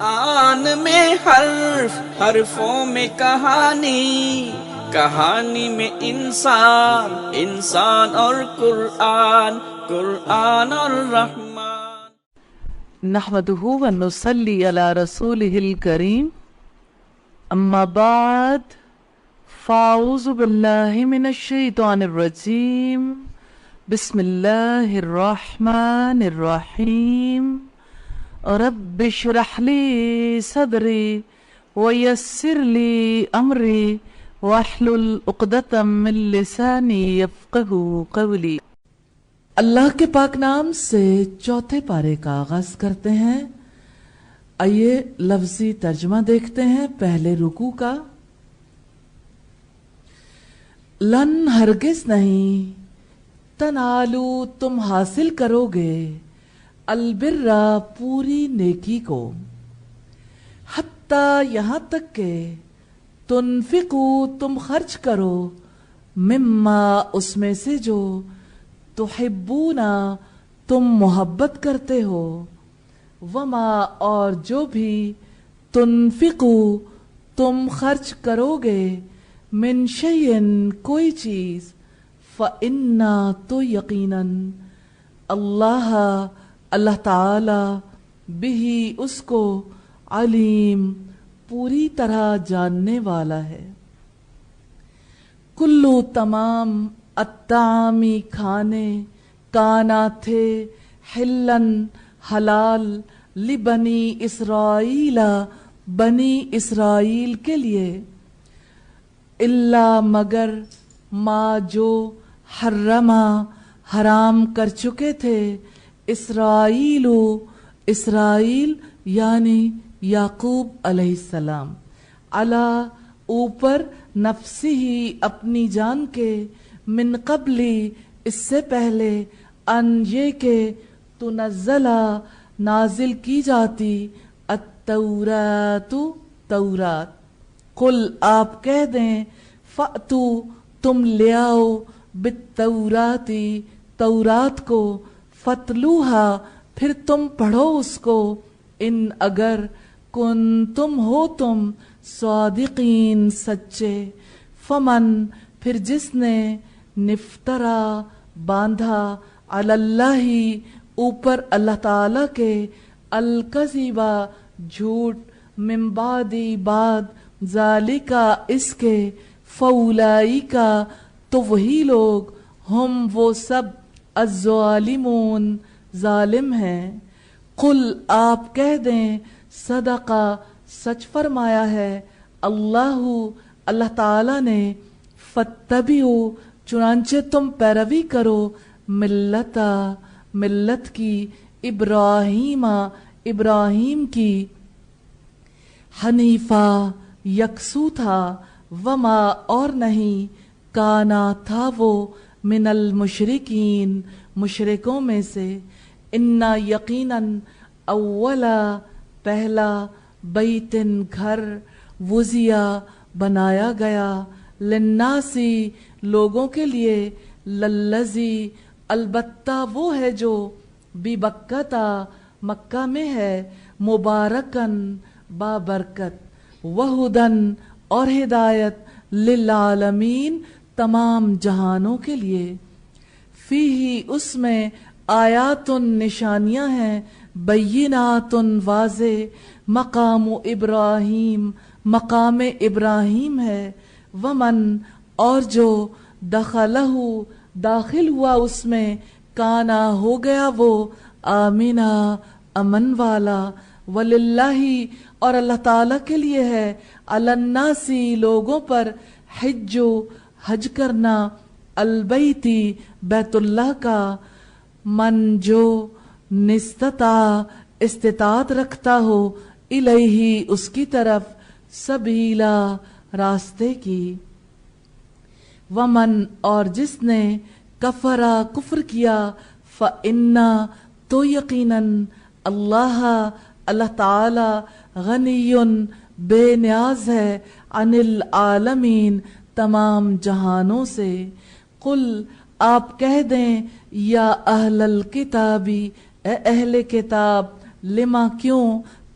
قرآن میں حرف، حرفوں میں کہانی، کہانی میں انسان، انسان اور قرآن، قرآن اور رحمان۔ نحمدہ ونصلی علی رسولہ الکریم، اما بعد فاعوذ باللہ من الشیطان الرجیم، بسم اللہ الرحمن الرحیم۔ رب اشرح لی صدری ویسر لی امری واحلل عقدۃ من لسانی یفقہوا قولی۔ اللہ کے پاک نام سے چوتھے پارے کا آغاز کرتے ہیں۔ آئیے لفظی ترجمہ دیکھتے ہیں پہلے رکوع کا۔ لن ہرگز نہیں، تنالو تم حاصل کرو گے، البرا پوری نیکی کو، حتیٰ یہاں تک کہ تنفقو تم خرچ کرو، مما اس میں سے جو تحبونا تم محبت کرتے ہو، وما اور جو بھی تنفقو تم خرچ کرو گے، من شیئن کوئی چیز، فإنا تو یقیناً، اللہ تعالی بہی اس کو، علیم پوری طرح جاننے والا ہے۔ کلو تمام، الطعامی کھانے، کانا تھے، حلن حلال، لبنی اسرائیل بنی اسرائیل کے لیے، الا مگر ما جو حرما حرام کر چکے تھے، اسرائیل یعنی یعقوب علیہ السلام، علی اوپر، نفسی ہی اپنی جان کے، من قبلی اس سے پہلے، ان یہ کہ تنزلہ نازل کی جاتی، التورات تورات، قل آپ کہہ دیں، فأتو تم لے آؤ، بالتوراتی تورات کو، فتلوہا پھر تم پڑھو اس کو، ان اگر کن تم ہو تم صادقین سچے، فمن پھر جس نے، نفترا باندھا، علی اللہ اوپر اللہ تعالی کے، الکذبا جھوٹ، من بعدی بعد، ذالکا اس کے، فاولئک تو وہی لوگ، ہم وہ سب، الظالمون ظالم ہیں۔ قل آپ کہہ دیں، صدقہ سچ فرمایا ہے، اللہ تعالی نے، فاتبعوا چنانچہ تم پیروی کرو، ملت کی، ابراہیم کی، حنیفہ یکسو تھا، وما اور نہیں، کانا تھا وہ، من المشرکین مشرکوں میں سے، انا یقیناً، اولا پہلا، بیتن گھر، وزیا بنایا گیا، للناسی لوگوں کے لیے، للذی البتہ وہ ہے جو، ببکتا مکہ میں ہے، مبارکن بابرکت، وہدن اور ہدایت، للعالمین تمام جہانوں کے لیے، فیہ اس میں، آیات نشانیاں ہیں، بینات واضح، مقام ابراہیم مقام ابراہیم ہے، ومن اور جو، دخلہ داخل ہوا اس میں، کانا ہو گیا وہ، آمنا امن والا، وللہ اور اللہ تعالی کے لیے ہے، علی الناسی لوگوں پر، حج کرنا، البیتی بیت اللہ کا، من جو، نستطاع استطاعت رکھتا ہو، الیہ اس کی طرف، سبیلا راستے کی، ومن اور جس نے، کفرا کفر کیا، فإنا تو یقیناً، اللہ تعالی، غنی بے نیاز ہے، عن العالمین تمام جہانوں سے، قل آپ کہہ دیں، یا اہل الکتابی اے اہل کتاب، لما کیوں،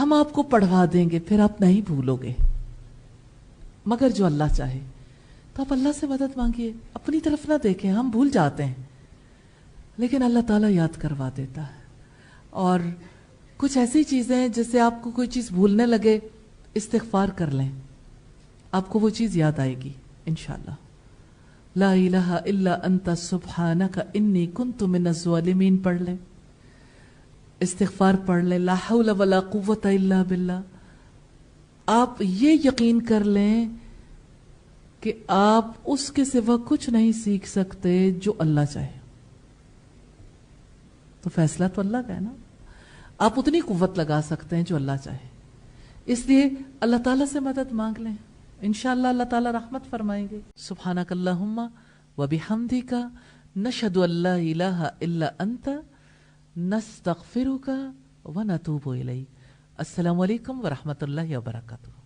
ہم آپ کو پڑھوا دیں گے، پھر آپ نہیں بھولو گے، مگر جو اللہ چاہے۔ تو آپ اللہ سے مدد مانگیے، اپنی طرف نہ دیکھیں، ہم بھول جاتے ہیں لیکن اللہ تعالیٰ یاد کروا دیتا ہے۔ اور کچھ ایسی چیزیں ہیں جس سے آپ کو کوئی چیز بھولنے لگے، استغفار کر لیں، آپ کو وہ چیز یاد آئے گی انشاءاللہ۔ لا الہ الا انت سبحانک انی کنت من الظالمین پڑھ لیں، استغفار پڑھ لیں، لا حول ولا قوت الا باللہ۔ آپ یہ یقین کر لیں کہ آپ اس کے سوا کچھ نہیں سیکھ سکتے جو اللہ چاہے، تو فیصلہ تو اللہ کا ہے نا، آپ اتنی قوت لگا سکتے ہیں جو اللہ چاہے۔ اس لیے اللہ تعالیٰ سے مدد مانگ لیں، انشاءاللہ اللہ تعالیٰ رحمت فرمائیں گے۔ سبحانک اللہم وبحمدک نشہد ان لا الہ الا انت نستغفرک ونتوب الیک۔ السلام علیکم ورحمۃ اللہ وبرکاتہ۔